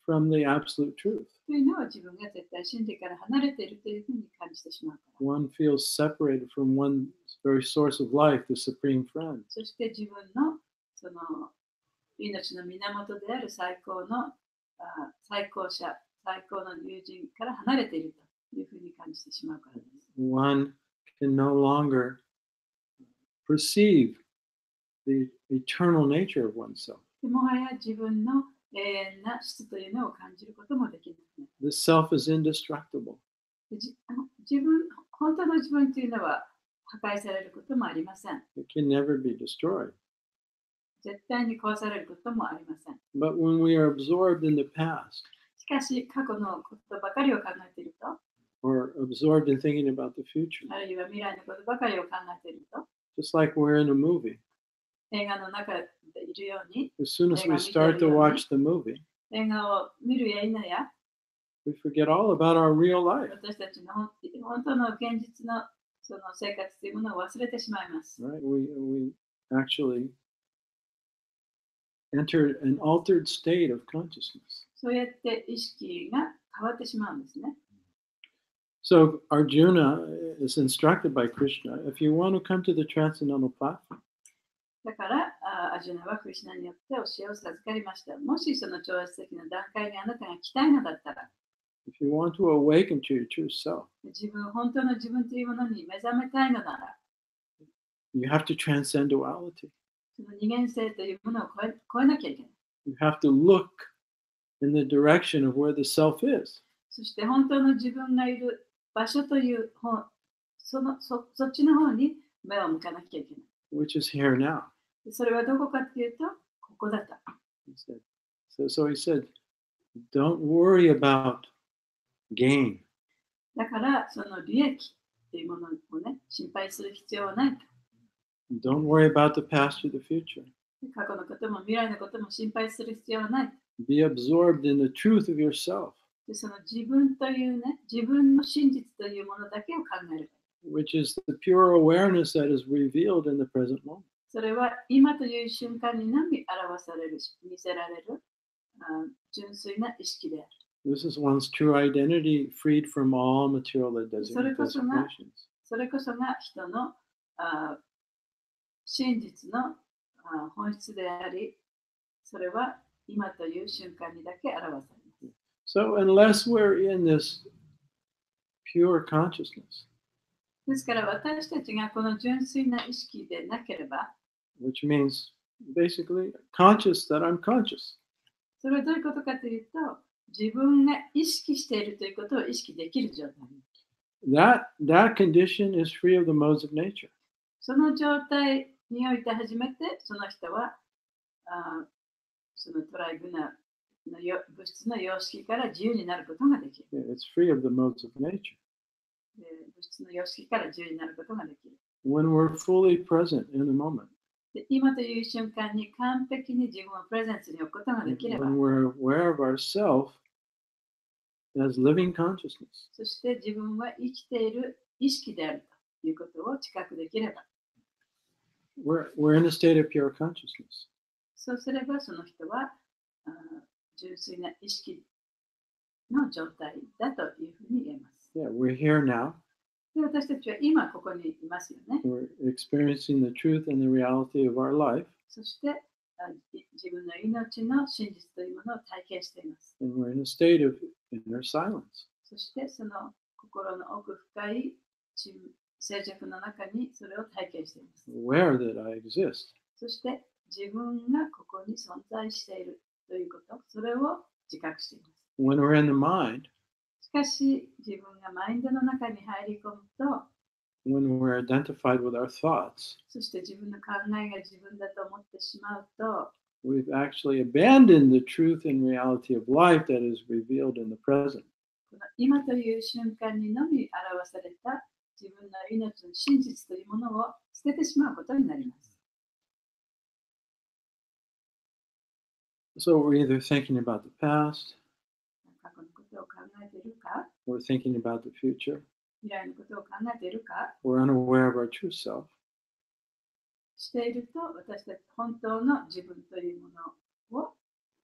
from the absolute truth. というのは自分が絶対真理から離れているというふうに感じてしまうから。 One feels separated from one's very source of life, the supreme friend. そして自分のその命の源である最高の最高者、最高の友人から離れているというふうに感じてしまうからです。 One can no longer perceive the eternal nature of oneself. でもはや自分の永遠な質というのを感じることもできません。 The self is indestructible. 自分、本当の自分というのは破壊されることもありません。 It can never be destroyed. 絶対に壊されることもありません。 But when we are absorbed in the past しかし、過去のことばかりを考えていると、 or absorbed in thinking about the future, あるいは未来のことばかりを考えていると、 just like we're in a movie, 映画の中でいるように、 as soon as we start to watch the movie, 映画を見るや否や、 we forget all about our real life. 私たちの本当の現実のその生活というものを忘れてしまいます。 Right? We actually enter an altered state of consciousness. そうやって意識が変わってしまうんですね。 So Arjuna is instructed by Krishna, if you want to come to the transcendental platform, だから、アジュナはクリシュナによって教えを授かりました。もしその超越的な段階にあなたが来たいのだったら、if you want to awaken to your true self, 本当の自分というものに目覚めたいのなら、you have to transcend duality. その二元性というものを超えなきゃいけない。You have to look in the direction of where the self is. そして本当の自分がいる場所という方、そっちの方に目を向かなきゃいけない。Which is here now. それはどこかというと、ここだった。So he said, don't worry about gain. だから、その利益というものをね、心配する必要はないと。Don't worry about the past or the future. 過去のことも未来のことも心配する必要はない。Be absorbed in the truth of yourself, でその自分というね、自分の真実というものだけを考える。which is the pure awareness that is revealed in the present moment. それは今という瞬間にのみ表される、見せられる純粋な意識である。This is one's true identity, freed from all material designations. それこそが人の真実の本質であり、それは今という瞬間にだけ表されます。So unless we're in this pure consciousness, ですから私たちがこの純粋な意識でなければ、which means basically conscious that I'm conscious. それはどういうことかというと、自分が意識しているということを意識できる状態。That condition is free of the modes of nature. その状態において初めてその人はそのトライグな物質の様式から自由になることができる。It's free of the modes of nature. 物質の様式から自由になることができる。When we're fully present in the moment. で今という瞬間に完璧に自分をプレゼンスに置くことができれば、when we're aware of ourselves as living consciousness. そして自分は生きている意識であるということを知覚できれば、We're in a state of pure consciousness. そうすればその人は純粋な意識の状態だというふうに言えます。Yeah, we're here now. で私たちは今ここにいますよね。We're experiencing the truth and the reality of our life. そして自分の命の真実というものを体験しています。And we're in a state of inner silence. そしてその心の奥深い静寂の中にそれを体験しています。Aware that I exist. そして自分がここに存在しているということ、それを自覚しています。When we're in the mind, しかし自分がマインドの中に入り込むと、when we're identified with our thoughts, そして自分の考えが自分だと思ってしまうと、we've actually abandoned the truth and reality of life that is revealed in the present. この今という瞬間にのみ表された自分の命の真実というものを捨ててしまうことになります。So we're either thinking about the past, 過去のことを考えているか、 we're thinking about the future, 未来のことを考えているか、 we're unaware of our true self. していると私たち本当の自分というものを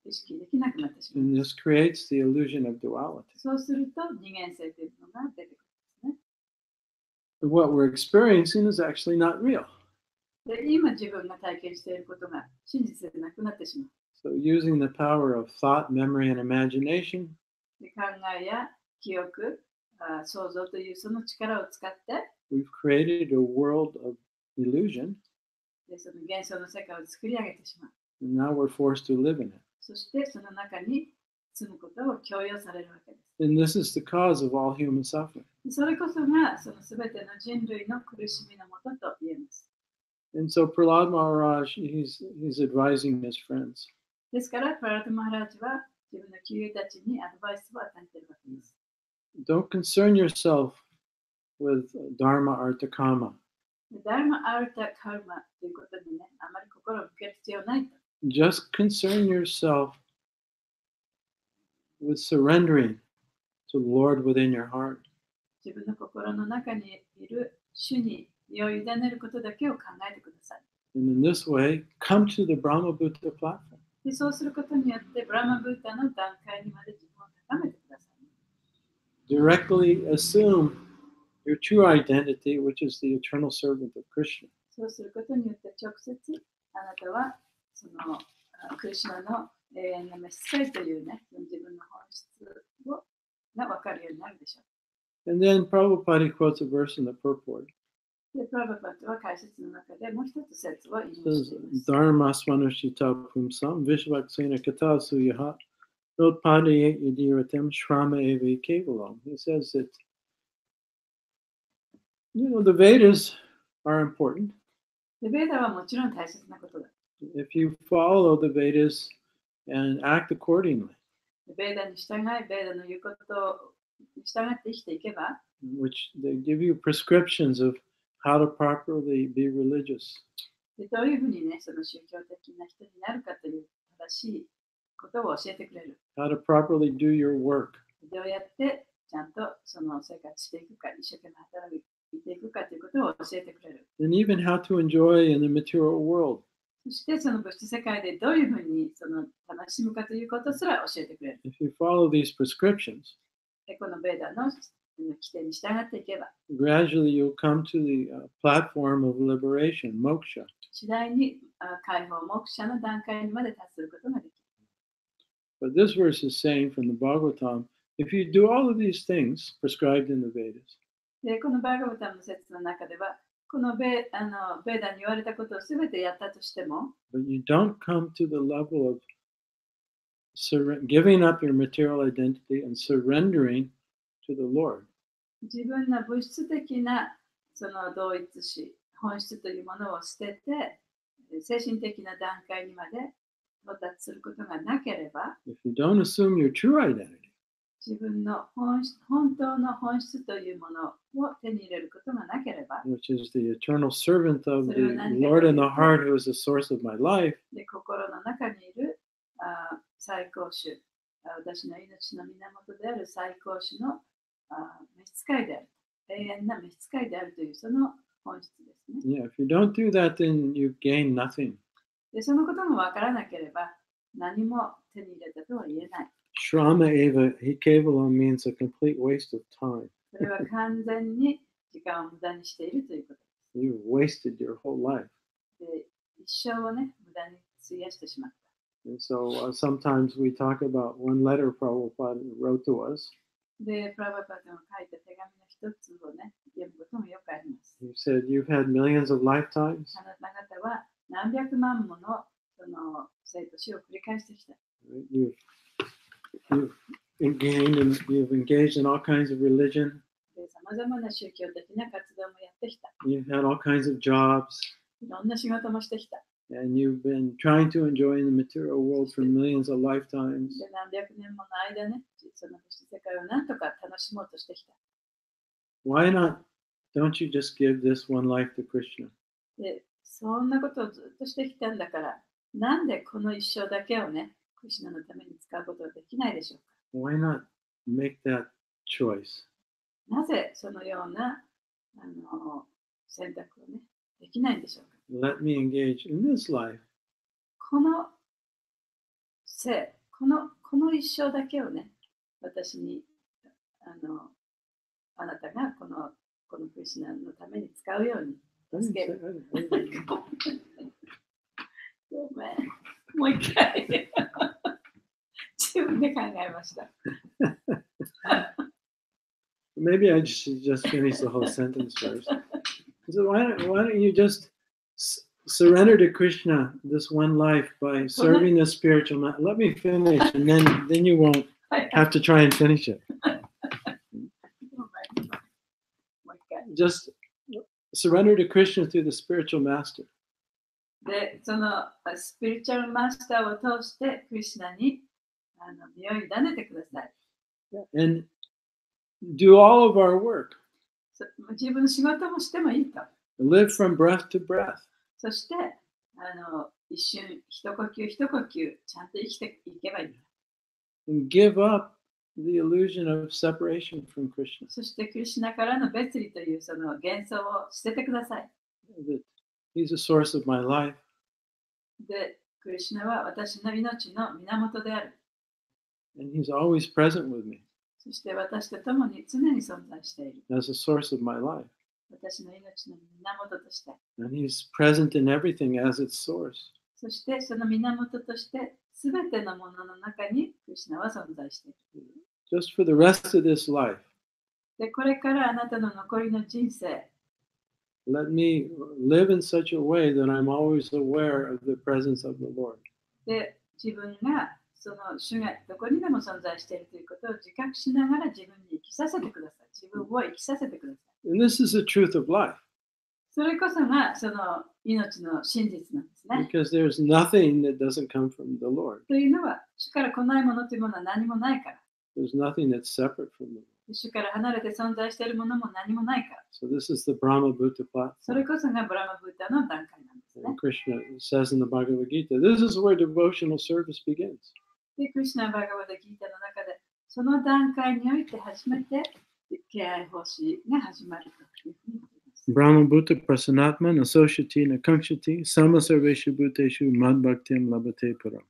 意識できなくなってしまい And ます。 this creates the illusion of duality. そうすると二元性というのが出てくるんですね。What we're experiencing is actually not real. で今自分が体験していることが真実でなくなってしまう。 So using the power of thought, memory, and imagination, で考えや記憶、想像というその力を使って、 we've created a world of illusion, でその幻想の世界を作り上げてしまう。 and now we're forced to live in it. そしてその中に住むことを強要されるわけです。 And this is the cause of all human suffering. でそれこそがその全ての人類の苦しみのもとと言えます。 And so Prahlad Maharaj, he's advising his friends. ですから、プララト・マハラージは自分の旧友たちにアドバイスを与えているわけです。 Don't concern yourself with dharma, artha, kama. ダルマ・アルタ・カルマということにね、あまり心を向ける必要ないと。 Just concern yourself with surrendering to the Lord within your heart. 自分の心の中にいる主に身を委ねることだけを考えてください。 And in this way, come to the Brahma Buddha platform. でそうすることによって、ブラマ・ブータの段階にまで自分を高めてください。Directly assume your true identity, which is the eternal servant of Krishna. そうすることによって直接あなたはそのクリシュナの永遠の召使いというね、自分の本質が分かるようになるでしょう。And then Prabhupada quotes a verse in the purport. で、プラバパットは解説の中でもう一つ説を引用 It してい says, ます。 Dharmasvanushita pumsam vishvaksena kata suyaha notpadaye yadiratem shrama eve kevalam. He says that, the Vedas are important. で、ベーダはもちろん大切なことだ。If you follow the Vedas and act accordingly, ベーダに従い、ベーダの言うことに従って生きていけば、 which they give you prescriptions of how to properly be religious. でどういうふうにね、その宗教的な人になるかという正しいことを教えてくれる。How to properly do your work. どうやってちゃんとその生活していくか、一生懸命働いていくかということを教えてくれる。And even how to enjoy in the material world. そしてその物質世界でどういうふうにその楽しむかということすら教えてくれる。 If you follow these prescriptions, でこのベーダの規定に従っていけば、 gradually you'll come to the platform of liberation, moksha. 次第に解放目者の段階にまで達することができる。 But this verse is saying from the Bhagavatam, if you do all of these things prescribed in the Vedas, でこのバーガバタムの説の中では、このベーダに言われたことをすべてやったとしても、 but you don't come to the level of giving up your material identity and surrendering to the Lord. 自分の物質的なその同一視、本質というものを捨てて、精神的な段階にまで到達することがなければ、 If you don't assume your true identity, 自分の本当の本質というものを手に入れることがなければ、 which is the eternal servant of the Lord in the heart who is the source of my life, で心の中にいる最高主、私の命の源である最高主の召使いである、永遠な召使いであるというその本質ですね。 yeah, if you don't do that, then you gain nothing. でそのこともわからなければ何も手に入れたとは言えない。 Shrama eva hikevalam means a complete waste of time. それは完全に時間を無駄にしているということ You've wasted your whole life. で一生をね、無駄に費やしてしまった。 And so sometimes we talk about one letter Prabhupada wrote to us. で、プラバパトが書いた手紙の一つをね、読むこともよくあります。 He said, you've had millions of lifetimes. あなた方は何百万ものその生と死を繰り返してきた。 You've engaged in all kinds of religion. で、さまざまな宗教的な活動もやってきた。 You've had all kinds of jobs. いろんな仕事もしてきた。 And you've been trying to enjoy in the material world for millions of lifetimes. で、何百年もの間ね、その物質世界をなんとか楽しもうとしてきた。 Why not? Don't you just give this one life to Krishna? で、そんなことをずっとしてきたんだから、なんでこの一生だけをね、クリシュナのために使うことができないでしょうか。 Why not make that choice? なぜそのような選択をね、できないんでしょうか。 Let me engage in this life. この生、この一生だけをね、私にあなたがこのクリシュナのために使うように I didn't 助 say- ける。 I didn't- ごめん。もう一回。自分で考えました。 Maybe I should just finish the whole sentence first. So why don't you just surrender to Krishna this one life by serving the spiritual man? Let me finish, and then you won't はい。 have to try and finish it. ごめんもう一回。 Just surrender to Krishna through the spiritual master. で、そのスピリチュアルマスターを通してクリシュナに身を委ねてください。 And do all of our work. 自分の仕事もしてもいいと。 Live from breath to breath. そして一瞬、一呼吸一呼吸、ちゃんと生きていけばいい。 And give up the illusion of separation from Krishna. そしてクリシュナからの別離というその幻想を捨ててください。 That he's the source of my life. で、クリシュナは私の命の源である。 And he's always present with me そして私と共に常に存在している。 as the source of my life. 私の命の源として。And He's present in everything as its source. そしてその源として、すべてのものの中にクリシュナは存在している。Just for the rest of this life, で、これからあなたの残りの人生、let me live in such a way that I'm always aware of the presence of the Lord. で、自分がその主がどこにでも存在しているということを自覚しながら自分に生きさせてください。自分を生きさせてください。And this is the truth of life. それこそがその命の真実なんですね。 Because there's nothing that doesn't come from the Lord. というのは、主から来ないものというものは何もないから。There's nothing that's separate from the Lord. 主から離れて存在しているものも何もないから。So this is the Brahma Bhuta それ platform. こそがブラマブータの段階なんですね And。Krishna says in the Bhagavad Gita, this is where devotional service begins. で、クリシュナ・バガバダ・ギータの中で、その段階において初めて敬愛奉仕が始まるというふうに言っています。Brahma Bhuta Prasanatma Nasoshyati Nakamshati Samasarveshu Bhuteshu Madbhaktim Labhate Param.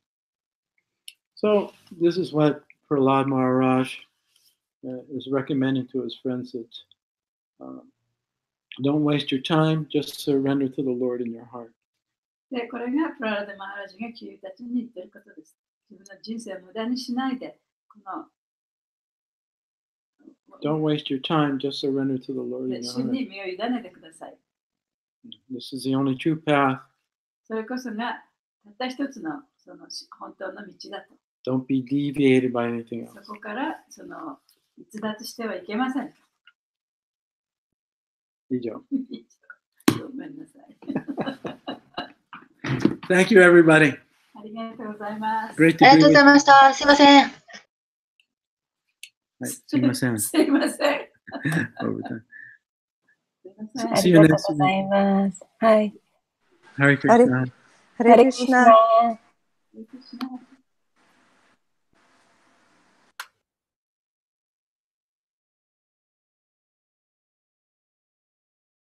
So this is what Prahlad Maharaj is recommending to his friends that don't waste your time, just surrender to the Lord in your heart. で、これがプララダ・マハラジがキリたちに言っていることです。自分の人生を無駄にしないで、この Don't waste your time, just surrender to the Lord in your 主 heart. に身を委ねてください。 This is the only true path. それこそがたった一つのその本当の道だと。 Don't be deviated by anything そ else. こからその逸脱してはいけません。以上。ごめんなさい。 Thank you, everybody. ありがとうございます。 Great to あり be がとうご with ざいました。すいません。はい、すいません。すいません。 Overtime. すいません。あ See り you が next とうございます。はい。 Hare Krishna. ハレクリシナ。クリシュナ